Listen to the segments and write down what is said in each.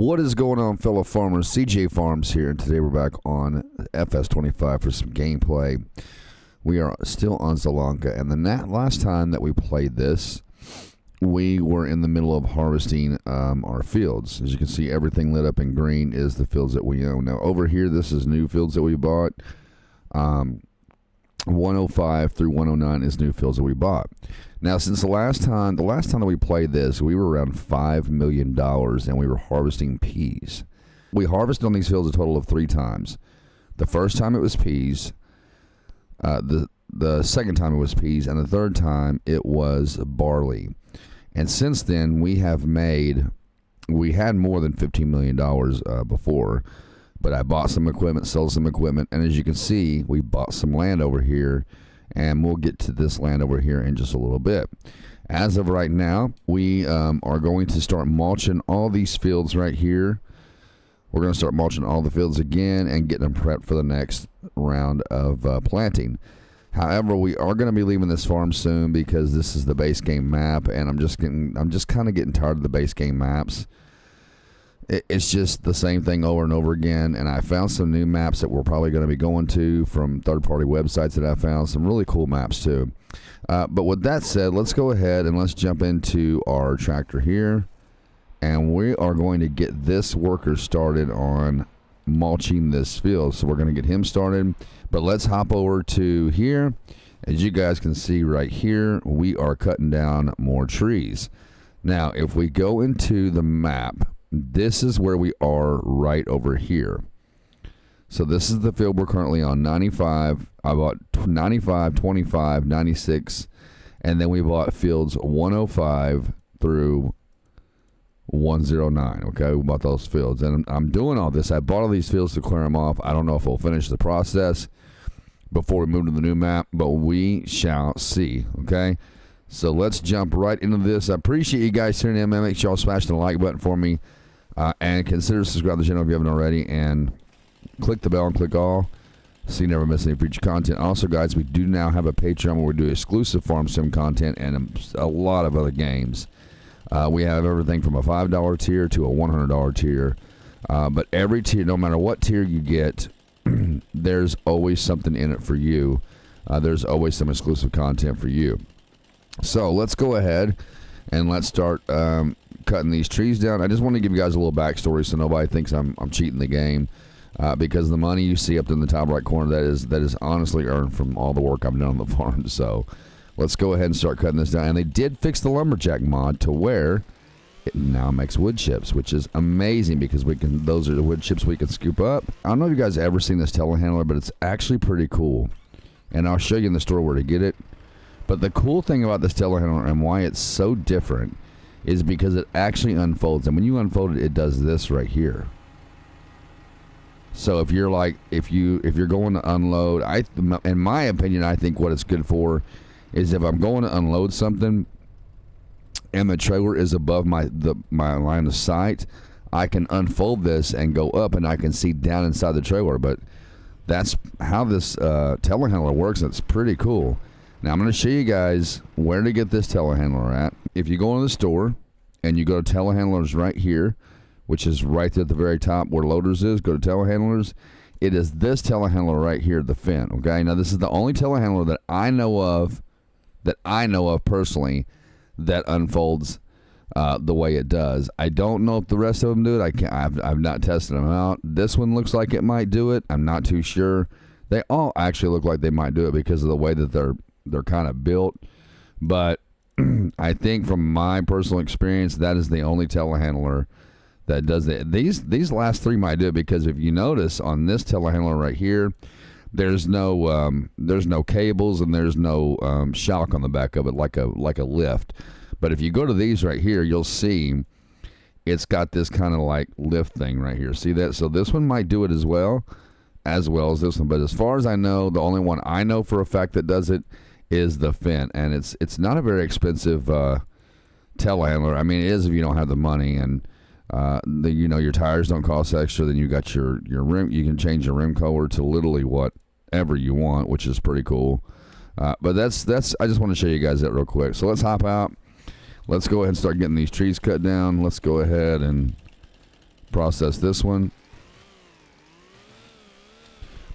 What is going on, fellow farmers? CJ Farms here, and today we're back on FS25 for some gameplay. We are still on Zielonka, and the last time that we played this, we were in the middle of harvesting our fields. As you can see, everything lit up in green is the fields that we own. Now over here, this is new fields that we bought. 105 through 109 is new fields that we bought. Now, since the last time that we played this, we were around $5 million, and we were harvesting peas. We harvested on these fields a total of 3 times. The first time it was peas, the second time it was peas, and the third time it was barley. And since then, we had more than $15 million before, but I bought some equipment, sold some equipment, and as you can see, we bought some land over here, and we'll get to this land over here in just a little bit. As of right now, we are going to start mulching all these fields right here. We're going to start mulching all the fields again and getting them prepped for the next round of planting. However, we are going to be leaving this farm soon because this is the base game map, and I'm just kind of getting tired of the base game maps. It's just the same thing over and over again, and I found some new maps that we're probably going to be going to from third-party websites that I found. Some really cool maps, too. But with that said, let's go ahead and let's jump into our tractor here, and we are going to get this worker started on mulching this field. So we're going to get him started, but let's hop over to here. As you guys can see right here, we are cutting down more trees. Now, if we go into the map, this is where we are right over here. So this is the field we're currently on, 95. I bought 95, 25, 96, and then we bought fields 105 through 109. Okay, we bought those fields, and I'm doing all this. I bought all these fields to clear them off. I don't know if we'll finish the process before we move to the new map, but we shall see. Okay, so let's jump right into this. I appreciate you guys tuning in, man. Make sure y'all smash the like button for me. And consider subscribing to the channel if you haven't already, and click the bell and click all so you never miss any future content. Also, guys, we do now have a Patreon where we do exclusive farm sim content and a lot of other games. We have everything from a $5 tier to a $100 tier, but every tier, no matter what tier you get, there's always something in it for you. There's always some exclusive content for you. So let's go ahead and let's start cutting these trees down. I just want to give you guys a little backstory so nobody thinks I'm cheating the game, because the money you see up in the top right corner, that is honestly earned from all the work I've done on the farm. So let's go ahead and start cutting this down. And they did fix the lumberjack mod to where it now makes wood chips, which is amazing because those are the wood chips we can scoop up. I don't know if you guys have ever seen this telehandler, but it's actually pretty cool, and I'll show you in the store where to get it. But the cool thing about this telehandler and why it's so different is because it actually unfolds, and when you unfold it, it does this right here. So if you're going to unload, in my opinion, I think what it's good for is if I'm going to unload something and the trailer is above my line of sight, I can unfold this and go up, and I can see down inside the trailer. But that's how this telehandler works, and it's pretty cool. Now I'm going to show you guys where to get this telehandler at. If you go into the store and you go to telehandlers right here, which is right there at the very top where loaders is, go to telehandlers. It is this telehandler right here, the Finn. Okay, now this is the only telehandler that I know of personally that unfolds the way it does. I don't know if the rest of them do it. I've not tested them out. This one looks like it might do it. I'm not too sure. They all actually look like they might do it because of the way that they're kind of built, but I think from my personal experience, that is the only telehandler that does it. These last 3 might do it because if you notice on this telehandler right here, there's no cables and there's no shock on the back of it like a lift. But if you go to these right here, you'll see it's got this kind of like lift thing right here. See that? So this one might do it as well as this one. But as far as I know, the only one I know for a fact that does it is the Finn, and it's not a very expensive telehandler. I mean, it is if you don't have the money, and your tires don't cost extra. Then you got your rim. You can change your rim color to literally whatever you want, which is pretty cool. But that's I just want to show you guys that real quick. So let's hop out. Let's go ahead and start getting these trees cut down. Let's go ahead and process this one.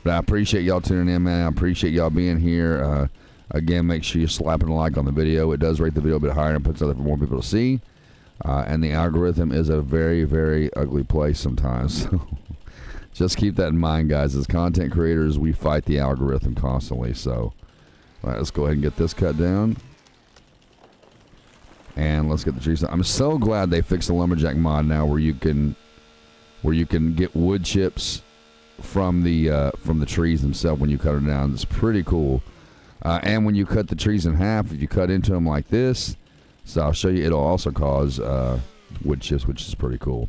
But I appreciate y'all tuning in, man. I appreciate y'all being here. Again, make sure you're slapping a like on the video. It does rate the video a bit higher and puts it out there for more people to see. And the algorithm is a very, very ugly place sometimes. So just keep that in mind, guys. As content creators, we fight the algorithm constantly. So all right, let's go ahead and get this cut down. And let's get the trees. I'm so glad they fixed the lumberjack mod now, where you can get wood chips from the trees themselves when you cut them down. It's pretty cool. And when you cut the trees in half, if you cut into them like this, so I'll show you, it'll also cause wood chips, which is pretty cool.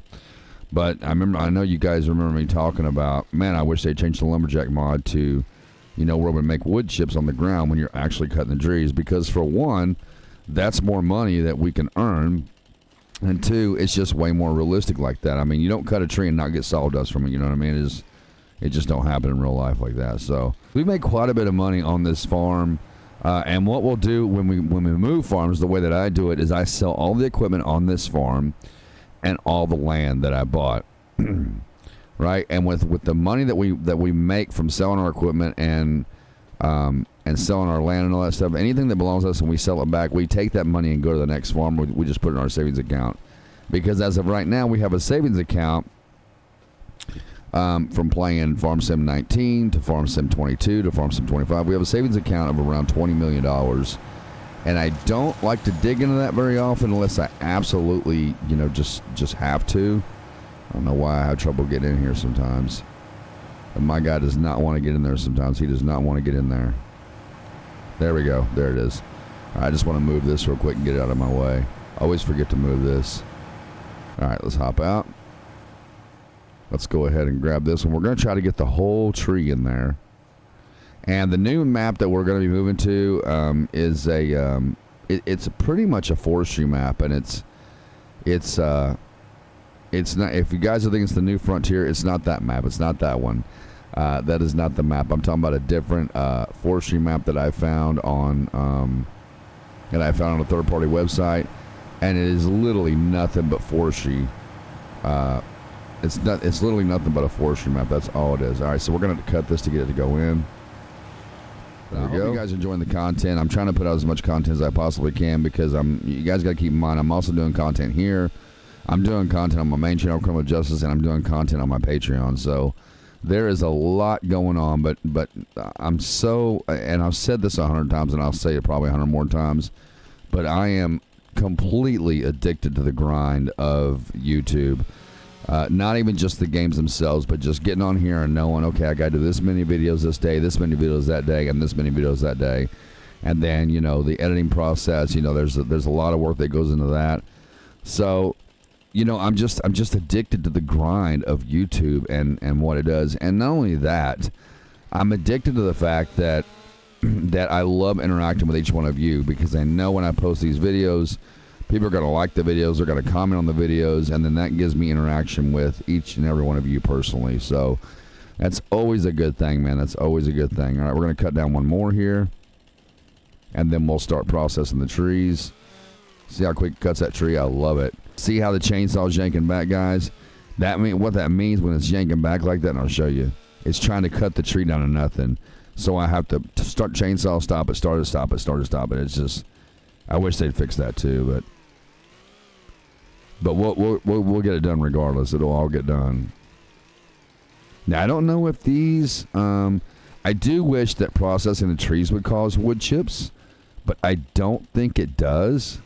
But I know you guys remember me talking about, man, I wish they changed the lumberjack mod to, where we make wood chips on the ground when you're actually cutting the trees, because for one, that's more money that we can earn, and two, it's just way more realistic like that. I mean, you don't cut a tree and not get sawdust from it. You know what I mean? It just don't happen in real life like that. So we make quite a bit of money on this farm. And what we'll do when we move farms, the way that I do it is I sell all the equipment on this farm and all the land that I bought, right? And with the money that we make from selling our equipment and selling our land and all that stuff, anything that belongs to us and we sell it back, we take that money and go to the next farm. We just put it in our savings account, because as of right now, we have a savings account from playing Farm Sim 19 to Farm Sim 22 to Farm Sim 25. We have a savings account of around $20 million. And I don't like to dig into that very often unless I absolutely, just have to. I don't know why I have trouble getting in here sometimes. And my guy does not want to get in there sometimes. He does not want to get in there. There we go. There it is. I just want to move this real quick and get it out of my way. I always forget to move this. All right, let's hop out. Let's go ahead and grab this one. We're going to try to get the whole tree in there. And the new map that we're going to be moving to is it's pretty much a forestry map, and it's not. If you guys are thinking it's the New Frontier, it's not that map. It's not that one. That is not the map. I'm talking about a different forestry map that I found on a third-party website, and it is literally nothing but forestry. It's literally nothing but a forestry map. That's all it is. All right, so we're going to cut this to get it to go in. There we go. I hope you guys are enjoying the content. I'm trying to put out as much content as I possibly can, because you guys got to keep in mind, I'm also doing content here. I'm doing content on my main channel, Criminal Justice, and I'm doing content on my Patreon. So there is a lot going on, but I'm so, and I've said this 100 times, and I'll say it probably 100 more times, but I am completely addicted to the grind of YouTube. Not even just the games themselves, but just getting on here and knowing, okay, I got to do this many videos this day, this many videos that day, and this many videos that day. And then, the editing process, there's a lot of work that goes into that. So, I'm just addicted to the grind of YouTube and what it does. And not only that, I'm addicted to the fact that I love interacting with each one of you, because I know when I post these videos, people are going to like the videos, they're going to comment on the videos, and then that gives me interaction with each and every one of you personally. So that's always a good thing, man. That's always a good thing. All right, we're going to cut down one more here, and then we'll start processing the trees. See how quick it cuts that tree? I love it. See how the chainsaw is yanking back, guys? What that means when it's yanking back like that, and I'll show you, it's trying to cut the tree down to nothing. So I have to start chainsaw, stop it, start it, stop it, start it, stop it. It's just, I wish they'd fix that too, but we'll get it done regardless. It'll all get done. Now, I don't know if these, I do wish that processing the trees would cause wood chips, but I don't think it does.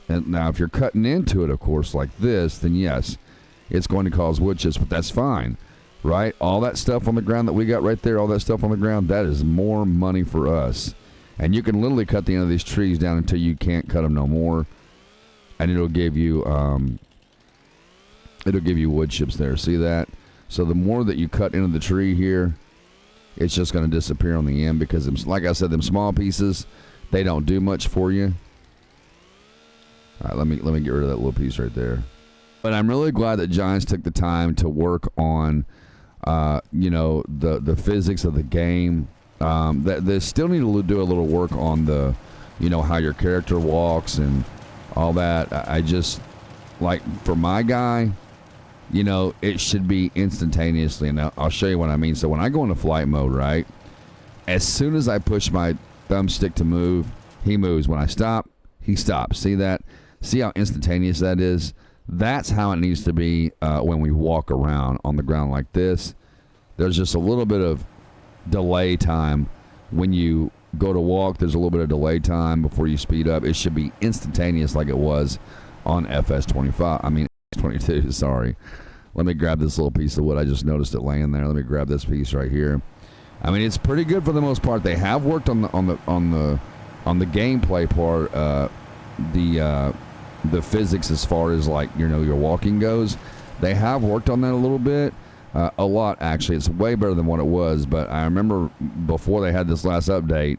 And now, if you're cutting into it, of course, like this, then yes, it's going to cause wood chips, but that's fine, right? All that stuff on the ground that we got right there, all that stuff on the ground, that is more money for us. And you can literally cut the end of these trees down until you can't cut them no more, and it'll give you wood chips there. See that? So the more that you cut into the tree here, it's just going to disappear on the end, because, like I said, them small pieces, they don't do much for you. All right, let me get rid of that little piece right there. But I'm really glad that Giants took the time to work on, the physics of the game. That they still need to do a little work on the, how your character walks and all that. I just, like, for my guy, you know, it should be instantaneously. And I'll show you what I mean. So when I go into flight mode, right, as soon as I push my thumbstick to move, he moves. When I stop, he stops. See that? See how instantaneous that is? That's how it needs to be when we walk around on the ground like this. There's just a little bit of delay time. When you go to walk, there's a little bit of delay time before you speed up. It should be instantaneous like it was on FS25. I mean, 22, sorry. Let me grab this little piece of wood. I just noticed it laying there. Let me grab this piece right here. I mean, it's pretty good for the most part. They have worked on the gameplay part, the physics as far as, like, you know, your walking goes. They have worked on that a little bit. A lot, actually. It's way better than what it was, but I remember before they had this last update,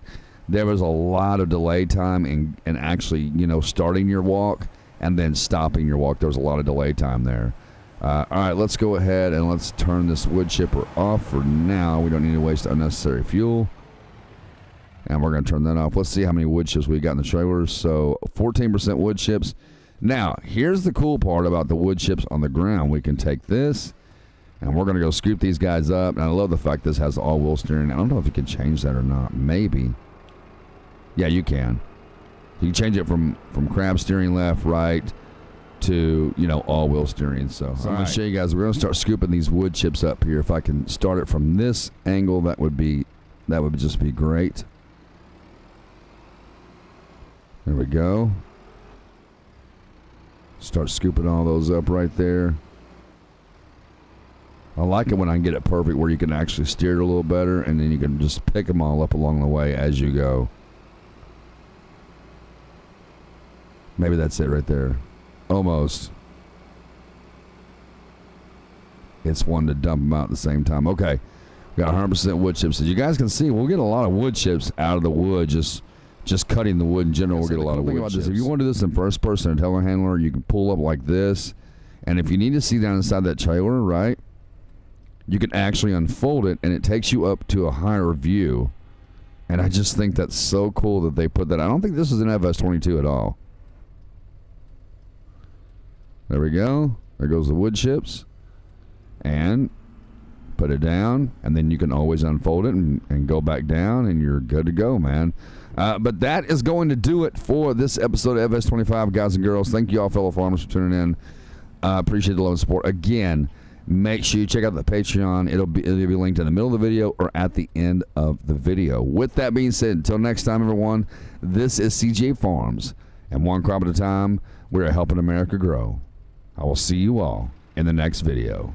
there was a lot of delay time in actually, you know, starting your walk and then stopping your walk. There was a lot of delay time there. All right, let's go ahead and let's turn this wood chipper off for now. We don't need to waste unnecessary fuel. And we're going to turn that off. Let's see how many wood chips we got in the trailers. So 14% wood chips. Now, here's the cool part about the wood chips on the ground. We can take this, and we're going to go scoop these guys up. And I love the fact this has all-wheel steering. I don't know if you can change that or not. Maybe. Yeah, you can. You can change it from crab steering left, right, to, you know, all-wheel steering. So I'm going to show you guys. We're going to start scooping these wood chips up here. If I can start it from this angle, that would just be great. There we go. Start scooping all those up right there. I like it when I can get it perfect where you can actually steer it a little better, and then you can just pick them all up along the way as you go. Maybe that's it right there. Almost. It's one to dump them out at the same time. Okay. We got 100% wood chips. As you guys can see, we'll get a lot of wood chips out of the wood. Just cutting the wood in general, we'll get a lot of wood chips. If you want to do this in first person or telehandler, you can pull up like this. And if you need to see down inside that trailer, right, you can actually unfold it, and it takes you up to a higher view. And I just think that's so cool that they put that. I don't think this is an FS22 at all. There we go. There goes the wood chips. And put it down, and then you can always unfold it and go back down, and you're good to go, man. But that is going to do it for this episode of FS25, guys and girls. Thank you all, fellow farmers, for tuning in. Appreciate the love and support. Again, make sure you check out the Patreon. It'll be linked in the middle of the video or at the end of the video. With that being said, until next time, everyone, this is CJ Farms, and one crop at a time, we're helping America grow. I will see you all in the next video.